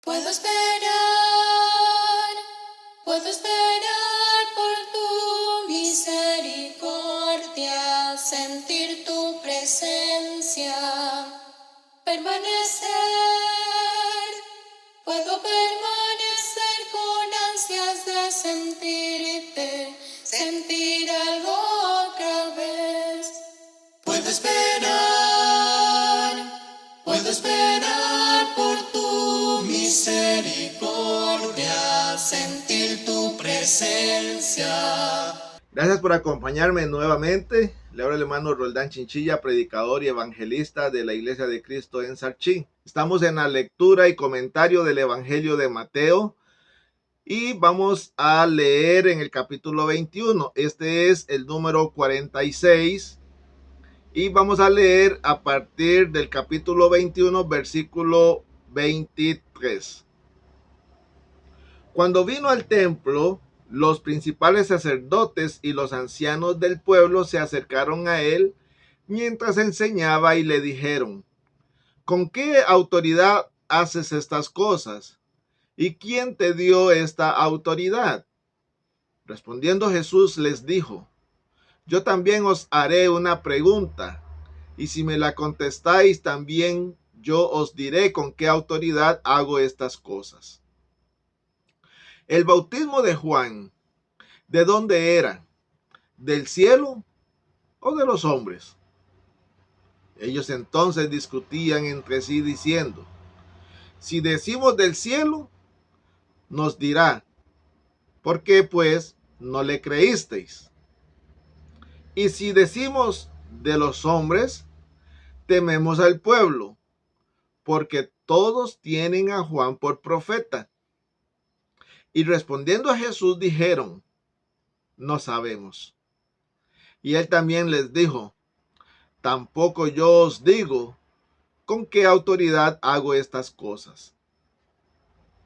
Puedo esperar por tu misericordia, sentir tu presencia, permanecer. Puedo permanecer con ansias de sentirte, sentir algo otra vez. Puedo esperar por tu misericordia, sentir tu presencia. Gracias por acompañarme nuevamente. Le habla el hermano Roldán Chinchilla, predicador y evangelista de la Iglesia de Cristo en Sarchí. Estamos en la lectura y comentario del Evangelio de Mateo y vamos a leer en el capítulo 21. Este es el número 46 y vamos a leer a partir del capítulo 21, versículo 23. Cuando vino al templo, los principales sacerdotes y los ancianos del pueblo se acercaron a él mientras enseñaba y le dijeron: ¿con qué autoridad haces estas cosas? ¿Y quién te dio esta autoridad? Respondiendo Jesús les dijo: yo también os haré una pregunta, y si me la contestáis también yo os diré con qué autoridad hago estas cosas. El bautismo de Juan, ¿de dónde era? ¿Del cielo o de los hombres? Ellos entonces discutían entre sí diciendo: si decimos del cielo, nos dirá: ¿por qué pues no le creísteis? Y si decimos de los hombres, tememos al pueblo, porque todos tienen a Juan por profeta. Y respondiendo a Jesús dijeron: no sabemos. Y él también les dijo: tampoco yo os digo con qué autoridad hago estas cosas.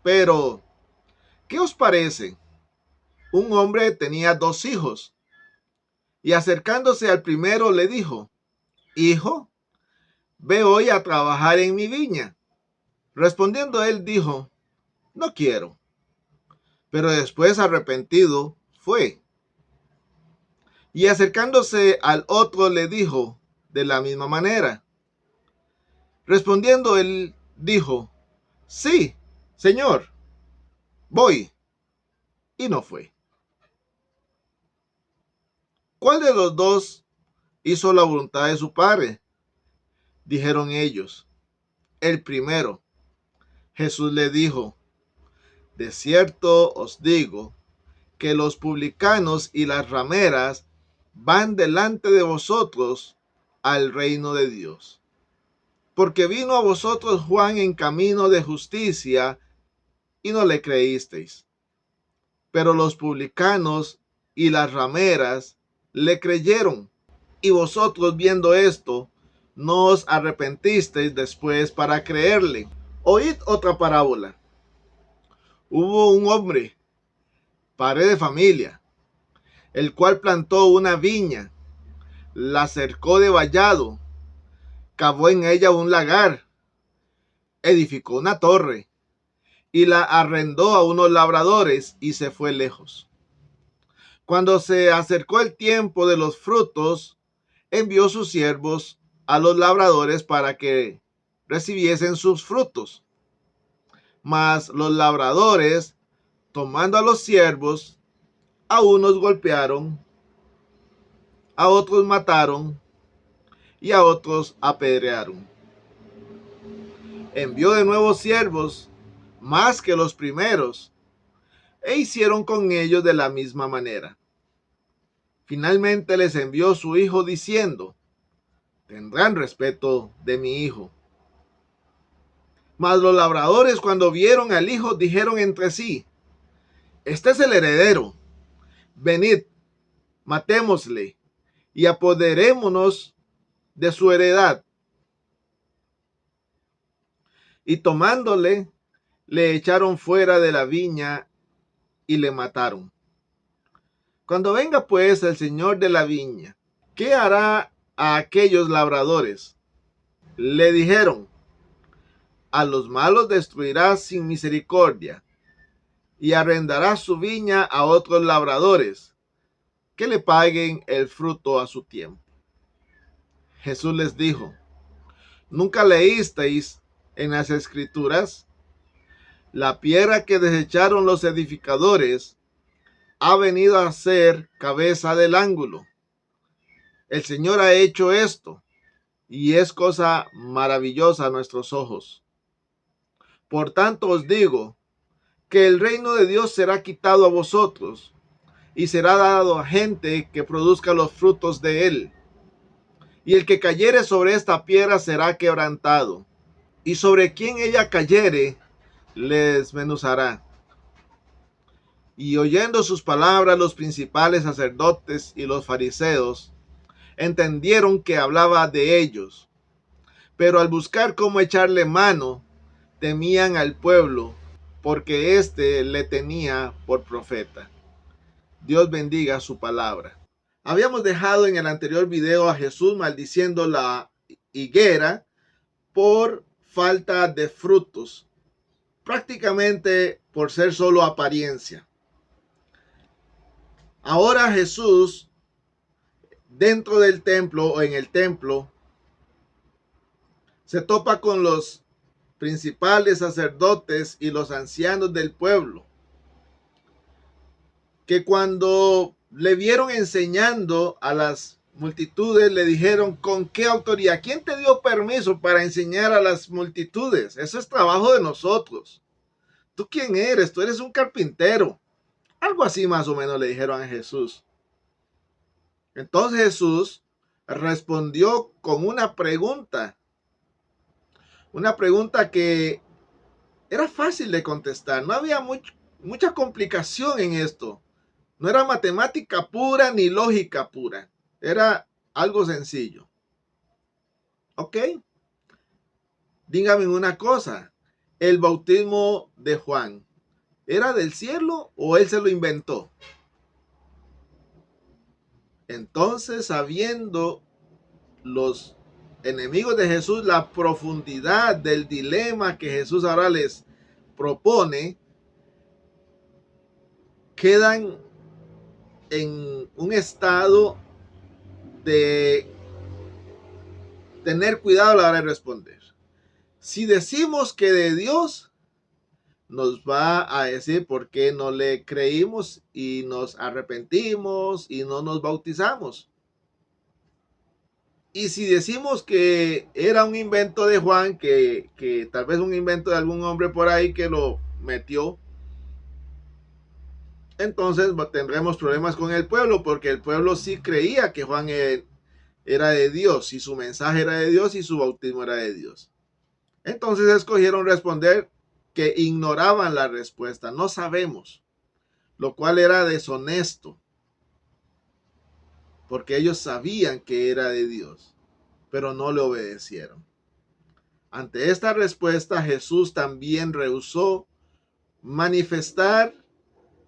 Pero, ¿qué os parece? Un hombre tenía 2 hijos, y acercándose al primero le dijo: hijo, ve hoy a trabajar en mi viña. Respondiendo él dijo: no quiero. Pero después, arrepentido, fue. Y acercándose al otro le dijo de la misma manera. Respondiendo él dijo: sí, Señor, voy. Y no fue. ¿Cuál de los 2 hizo la voluntad de su padre? Dijeron ellos: el primero. Jesús le dijo: de cierto os digo que los publicanos y las rameras van delante de vosotros al reino de Dios. Porque vino a vosotros Juan en camino de justicia y no le creísteis. Pero los publicanos y las rameras le creyeron. Y vosotros, viendo esto, no os arrepentisteis después para creerle. Oíd otra parábola. Hubo un hombre, padre de familia, el cual plantó una viña, la cercó de vallado, cavó en ella un lagar, edificó una torre y la arrendó a unos labradores y se fue lejos. Cuando se acercó el tiempo de los frutos, envió sus siervos a los labradores para que recibiesen sus frutos. Mas los labradores, tomando a los siervos, a unos golpearon, a otros mataron y a otros apedrearon. Envió de nuevo siervos, más que los primeros, e hicieron con ellos de la misma manera. Finalmente les envió su hijo diciendo: tendrán respeto de mi hijo. Mas los labradores, cuando vieron al hijo, dijeron entre sí: este es el heredero, venid, matémosle y apoderémonos de su heredad. Y tomándole, le echaron fuera de la viña y le mataron. Cuando venga pues el señor de la viña, ¿qué hará a aquellos labradores? Le dijeron: a los malos destruirá sin misericordia y arrendará su viña a otros labradores que le paguen el fruto a su tiempo. Jesús les dijo: ¿nunca leísteis en las Escrituras? La piedra que desecharon los edificadores ha venido a ser cabeza del ángulo. El Señor ha hecho esto y es cosa maravillosa a nuestros ojos. Por tanto os digo que el reino de Dios será quitado a vosotros y será dado a gente que produzca los frutos de él. Y el que cayere sobre esta piedra será quebrantado, y sobre quien ella cayere les desmenuzará. Y oyendo sus palabras, los principales sacerdotes y los fariseos entendieron que hablaba de ellos, pero al buscar cómo echarle mano, temían al pueblo, porque éste le tenía por profeta. Dios bendiga su palabra. Habíamos dejado en el anterior video a Jesús maldiciendo la higuera por falta de frutos, prácticamente por ser solo apariencia. Ahora Jesús, dentro del templo o en el templo, se topa con los principales sacerdotes y los ancianos del pueblo, que cuando le vieron enseñando a las multitudes, le dijeron: ¿con qué autoridad? ¿Quién te dio permiso para enseñar a las multitudes? Eso es trabajo de nosotros. ¿Tú quién eres? Tú eres un carpintero. Algo así más o menos le dijeron a Jesús. Entonces Jesús respondió con una pregunta que era fácil de contestar. No había mucha complicación en esto. No era matemática pura ni lógica pura. Era algo sencillo. ¿Ok? Dígame una cosa. ¿El bautismo de Juan era del cielo o él se lo inventó? Entonces, sabiendo los enemigos de Jesús la profundidad del dilema que Jesús ahora les propone, quedan en un estado de tener cuidado a la hora de responder. Si decimos que de Dios, nos va a decir por qué no le creímos y nos arrepentimos y no nos bautizamos. Y si decimos que era un invento de Juan, que tal vez un invento de algún hombre por ahí que lo metió, entonces tendremos problemas con el pueblo, porque el pueblo sí creía que Juan era de Dios y su mensaje era de Dios y su bautismo era de Dios. Entonces escogieron responder que ignoraban la respuesta, no sabemos, lo cual era deshonesto, porque ellos sabían que era de Dios, pero no le obedecieron. Ante esta respuesta, Jesús también rehusó manifestar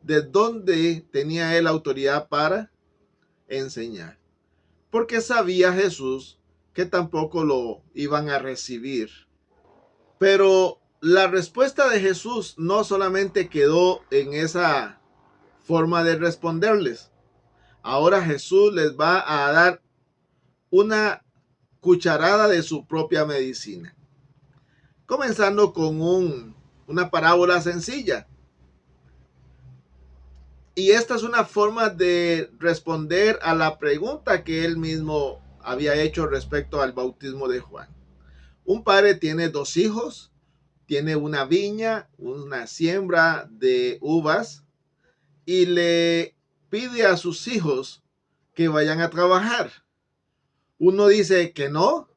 de dónde tenía él autoridad para enseñar, porque sabía Jesús que tampoco lo iban a recibir. Pero la respuesta de Jesús no solamente quedó en esa forma de responderles. Ahora Jesús les va a dar una cucharada de su propia medicina, comenzando con una parábola sencilla. Y esta es una forma de responder a la pregunta que él mismo había hecho respecto al bautismo de Juan. Un padre tiene dos hijos, tiene una viña, una siembra de uvas, y le pide a sus hijos que vayan a trabajar. Uno dice que no,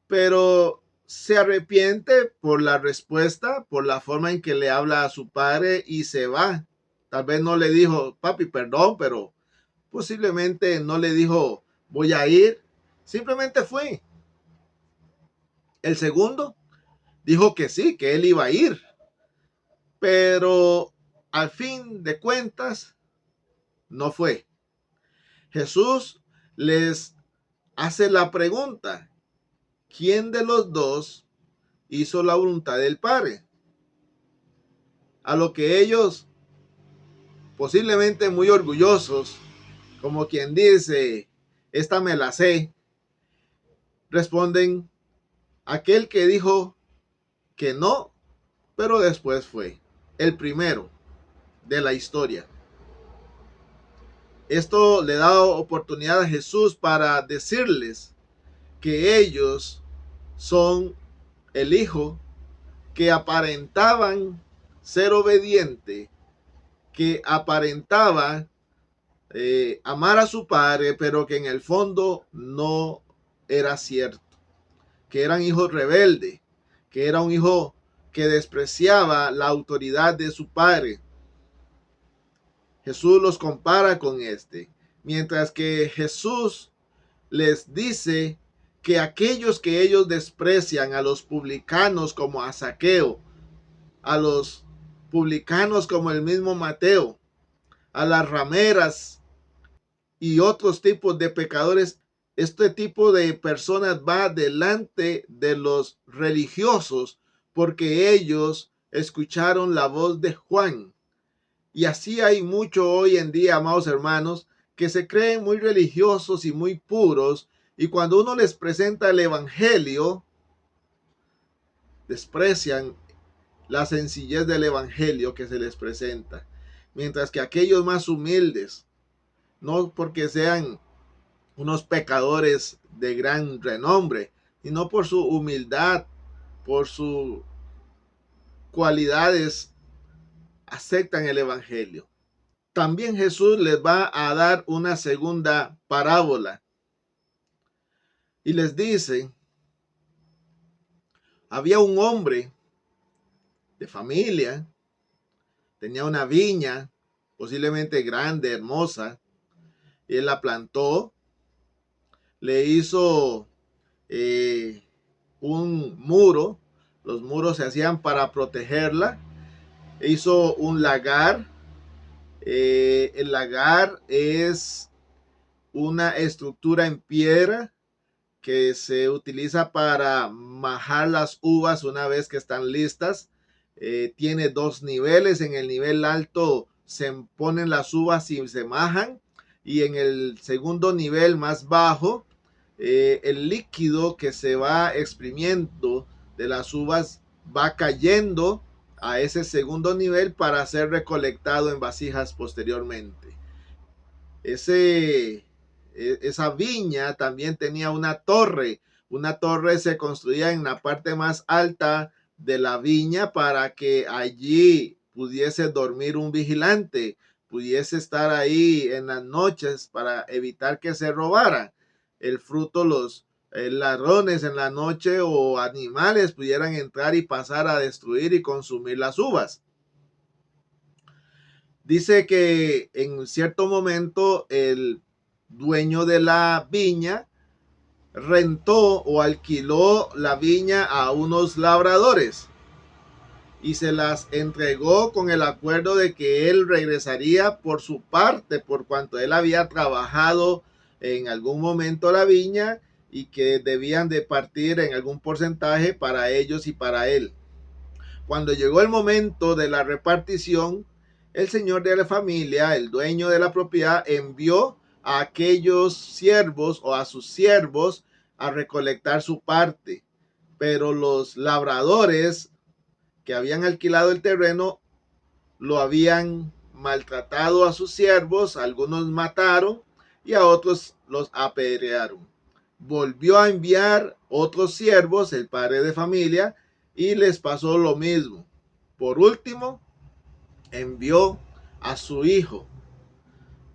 pero se arrepiente por la respuesta, por la forma en que le habla a su padre y se va. Tal vez no le dijo: papi, perdón, pero posiblemente no le dijo: voy a ir. Simplemente fue. El segundo dijo que sí, que él iba a ir. Pero al fin de cuentas, no fue. Jesús les hace la pregunta: ¿quién de los dos hizo la voluntad del Padre. A lo que ellos, posiblemente muy orgullosos, como quien dice, esta me la sé, responden, aquel que dijo que no, pero después fue el primero de la historia. Esto le da oportunidad a Jesús para decirles que ellos son el hijo que aparentaban ser obediente, que aparentaba amar a su padre, pero que en el fondo no era cierto, que eran hijos rebeldes, que era un hijo que despreciaba la autoridad de su padre. Jesús los compara con este, mientras que Jesús les dice que aquellos que ellos desprecian, a los publicanos como a Zaqueo, a los publicanos como el mismo Mateo, a las rameras y otros tipos de pecadores, este tipo de personas va delante de los religiosos porque ellos escucharon la voz de Juan. Y así hay mucho hoy en día, amados hermanos, que se creen muy religiosos y muy puros, y cuando uno les presenta el evangelio, desprecian la sencillez del evangelio que se les presenta. Mientras que aquellos más humildes, no porque sean unos pecadores de gran renombre, sino por su humildad, por sus cualidades, aceptan el evangelio. También Jesús les va a dar una segunda parábola y les dice, había un hombre de familia, tenía una viña posiblemente grande, hermosa, y él la plantó, le hizo un muro, los muros se hacían para protegerla, hizo un lagar, el lagar es una estructura en piedra que se utiliza para majar las uvas una vez que están listas. Tiene dos niveles. En el nivel alto se ponen las uvas y se majan. Y en el segundo nivel más bajo, el líquido que se va exprimiendo de las uvas va cayendo a ese segundo nivel para ser recolectado en vasijas posteriormente. Esa viña también tenía una torre. Una torre se construía en la parte más alta de la viña para que allí pudiese dormir un vigilante, pudiese estar ahí en las noches para evitar que se robara el fruto, los ladrones en la noche o animales pudieran entrar y pasar a destruir y consumir las uvas. Dice que en cierto momento el dueño de la viña rentó o alquiló la viña a unos labradores y se las entregó con el acuerdo de que él regresaría por su parte, por cuanto él había trabajado en algún momento la viña y que debían de partir en algún porcentaje para ellos y para él. Cuando llegó el momento de la repartición, el señor de la familia, el dueño de la propiedad, envió a aquellos siervos o a sus siervos a recolectar su parte. Pero los labradores que habían alquilado el terreno lo habían maltratado a sus siervos, algunos mataron y a otros los apedrearon. Volvió a enviar otros siervos, el padre de familia, y les pasó lo mismo. Por último, envió a su hijo.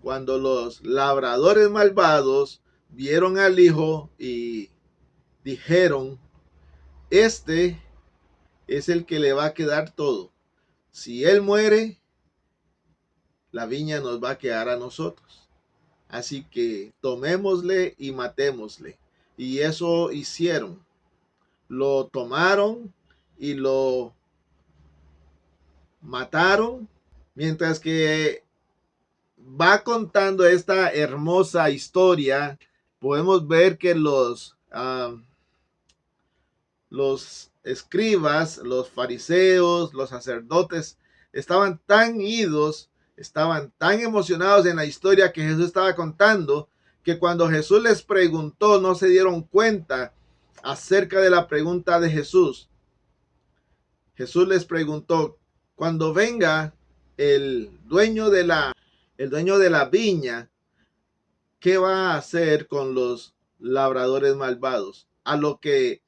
Cuando los labradores malvados vieron al hijo y dijeron, este es el que le va a quedar todo. Si él muere, la viña nos va a quedar a nosotros. Así que tomémosle y matémosle. Y eso hicieron. Lo tomaron y lo mataron, mientras que va contando esta hermosa historia. Podemos ver que los escribas, los fariseos, los sacerdotes estaban tan idos, estaban tan emocionados en la historia que Jesús estaba contando, que cuando Jesús les preguntó no se dieron cuenta acerca de la pregunta de Jesús. Jesús les preguntó: cuando venga el dueño de la viña, ¿qué va a hacer con los labradores malvados? A lo que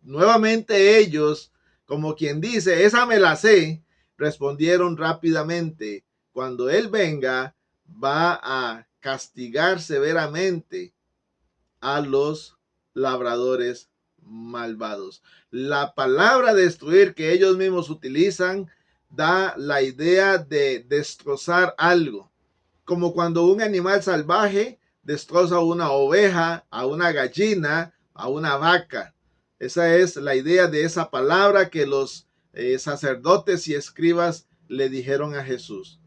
nuevamente ellos, como quien dice, esa me la sé, respondieron rápidamente: cuando Él venga, va a castigar severamente a los labradores malvados. La palabra destruir que ellos mismos utilizan da la idea de destrozar algo, como cuando un animal salvaje destroza a una oveja, a una gallina, a una vaca. Esa es la idea de esa palabra que los sacerdotes y escribas le dijeron a Jesús.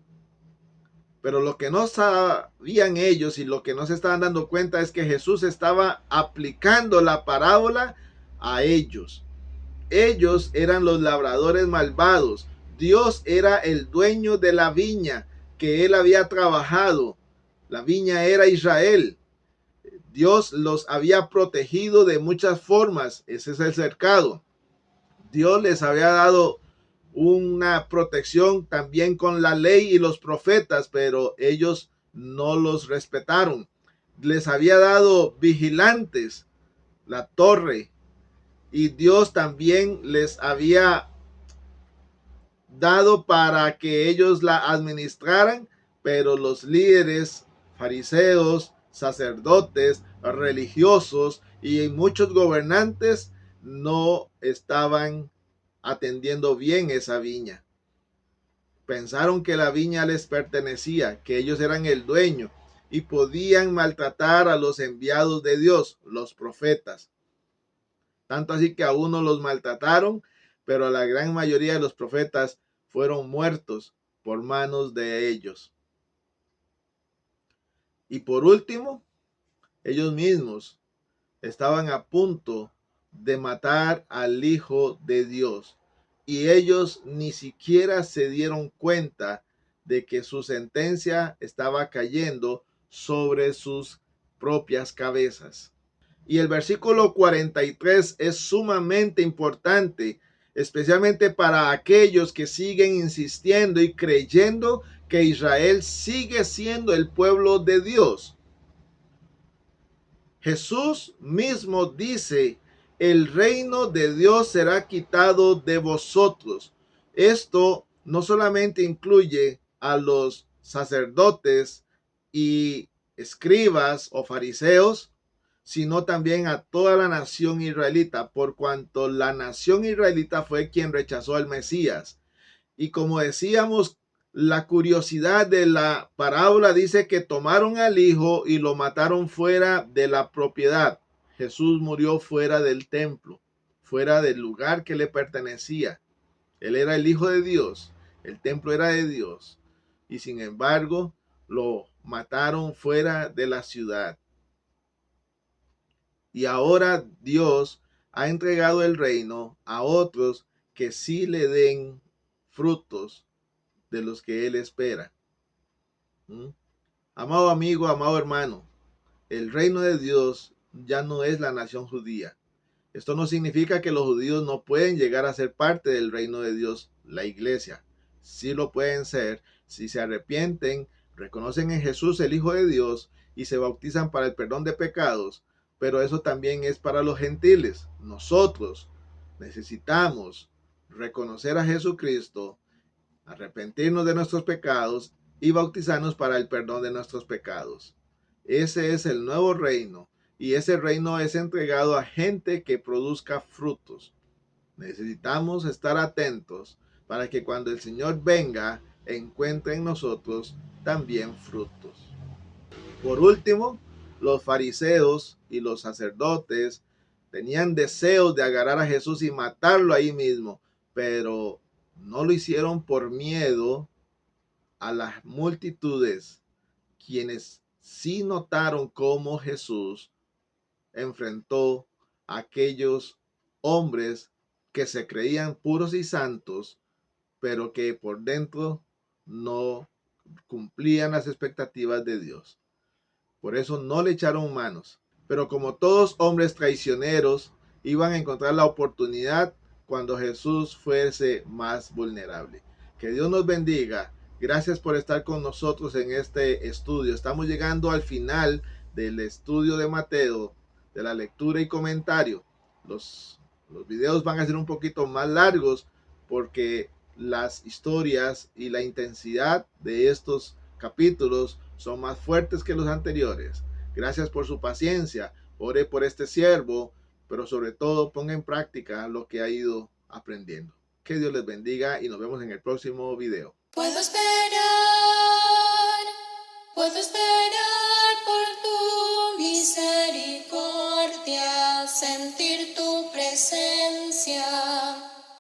Pero lo que no sabían ellos y lo que no se estaban dando cuenta es que Jesús estaba aplicando la parábola a ellos. Ellos eran los labradores malvados. Dios era el dueño de la viña que él había trabajado. La viña era Israel. Dios los había protegido de muchas formas. Ese es el cercado. Dios les había dado una protección también con la ley y los profetas, pero ellos no los respetaron. Les había dado vigilantes, la torre, y Dios también les había dado para que ellos la administraran, pero los líderes, fariseos, sacerdotes, religiosos y muchos gobernantes no estaban atendiendo bien esa viña. Pensaron que la viña les pertenecía, que ellos eran el dueño y podían maltratar a los enviados de Dios, los profetas. Tanto así que a unos los maltrataron, pero a la gran mayoría de los profetas fueron muertos por manos de ellos. Y por último, ellos mismos estaban a punto de matar al Hijo de Dios. Y ellos ni siquiera se dieron cuenta de que su sentencia estaba cayendo sobre sus propias cabezas. Y el versículo 43 es sumamente importante, especialmente para aquellos que siguen insistiendo y creyendo que Israel sigue siendo el pueblo de Dios. Jesús mismo dice: el reino de Dios será quitado de vosotros. Esto no solamente incluye a los sacerdotes y escribas o fariseos, sino también a toda la nación israelita, por cuanto la nación israelita fue quien rechazó al Mesías. Y como decíamos, la curiosidad de la parábola dice que tomaron al hijo y lo mataron fuera de la propiedad. Jesús murió fuera del templo, fuera del lugar que le pertenecía. Él era el Hijo de Dios, el templo era de Dios, y sin embargo lo mataron fuera de la ciudad. Y ahora Dios ha entregado el reino a otros que sí le den frutos de los que Él espera. Amado amigo, amado hermano, el reino de Dios ya no es la nación judía. Esto no significa que los judíos no pueden llegar a ser parte del reino de Dios, la iglesia. Sí lo pueden ser si se arrepienten, reconocen en Jesús el Hijo de Dios y se bautizan para el perdón de pecados. Pero eso también es para los gentiles. Nosotros necesitamos reconocer a Jesucristo, arrepentirnos de nuestros pecados y bautizarnos para el perdón de nuestros pecados. Ese es el nuevo reino, y ese reino es entregado a gente que produzca frutos. Necesitamos estar atentos para que cuando el Señor venga, encuentre en nosotros también frutos. Por último, los fariseos y los sacerdotes tenían deseos de agarrar a Jesús y matarlo ahí mismo, pero no lo hicieron por miedo a las multitudes, quienes sí notaron cómo Jesús enfrentó a aquellos hombres que se creían puros y santos, pero que por dentro no cumplían las expectativas de Dios. Por eso no le echaron manos. Pero como todos hombres traicioneros, iban a encontrar la oportunidad cuando Jesús fuese más vulnerable. Que Dios nos bendiga. Gracias por estar con nosotros en este estudio. Estamos llegando al final del estudio de Mateo, de la lectura y comentario. Los videos van a ser un poquito más largos porque las historias y la intensidad de estos capítulos son más fuertes que los anteriores. Gracias por su paciencia. Ore por este siervo, pero sobre todo ponga en práctica lo que ha ido aprendiendo. Que Dios les bendiga y nos vemos en el próximo video. Puedo esperar por tu misericordia, sentir tu presencia.